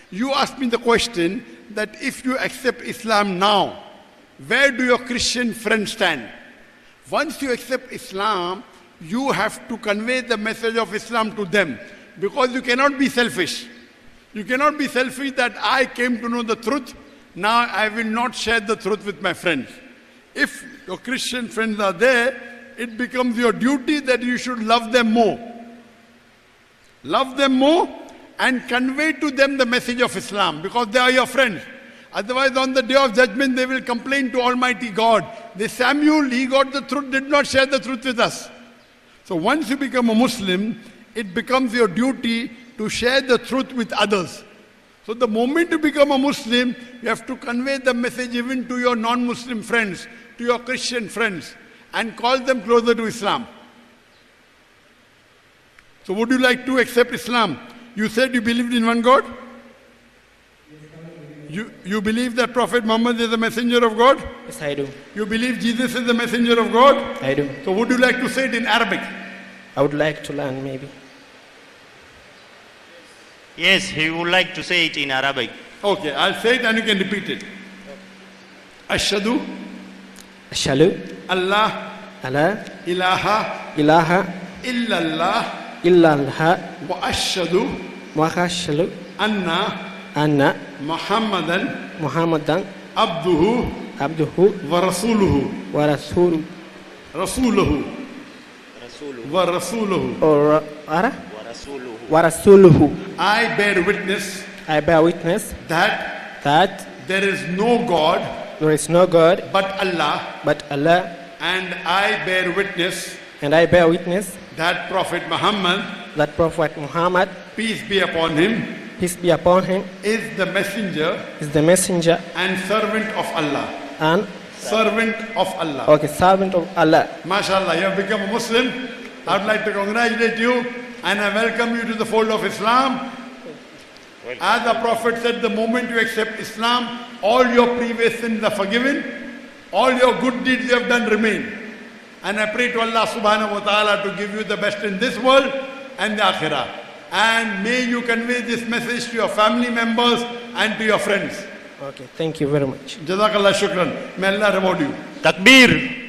You asked me the question that if you accept Islam now, where do your Christian friends stand? Once you accept Islam, you have to convey the message of Islam to them, because you cannot be selfish. You cannot be selfish that I came to know the truth, now I will not share the truth with my friends. If your Christian friends are there, it becomes your duty that you should love them more. Love them more and convey to them the message of Islam, because they are your friends. Otherwise, on the day of judgment, they will complain to Almighty God. This Samuel, he got the truth, did not share the truth with us. So once you become a Muslim, it becomes your duty to share the truth with others. So the moment you become a Muslim, you have to convey the message even to your non-Muslim friends, to your Christian friends, and call them closer to Islam. So would you like to accept Islam? You said you believed in one God? You believe that Prophet Muhammad is the messenger of God? Yes, I do. You believe Jesus is the messenger of God? I do. So would you like to say it in Arabic? I would like to learn maybe. Yes, he would like to say it in Arabic. Okay, I'll say it and you can repeat it. Ashhadu Ashhadu Allah alla ilaha ilaha illallah illallah wa ashhadu wa ashhadu anna anna Muhammadan Muhammadan abduhu abduhu wa rasuluhu wa rasuluhu wa rasuluhu. or ara wa rasuluhu. I bear witness I bear witness that that there is no God there is no God but Allah, but Allah, and I bear witness and I bear witness that Prophet Muhammad, that Prophet Muhammad, peace be upon him, peace be upon him, is the messenger is the messenger and servant of Allah. and Servant of Allah. okay, servant of Allah. MashaAllah, you have become a Muslim. I would like to congratulate you and I welcome you to the fold of Islam. As the Prophet said, the moment you accept Islam, all your previous sins are forgiven, all your good deeds you have done remain. And I pray to Allah subhanahu wa ta'ala to give you the best in this world and the akhirah. And may you convey this message to your family members and to your friends. Okay, thank you very much. Jazakallah shukran. May Allah reward you. Takbir!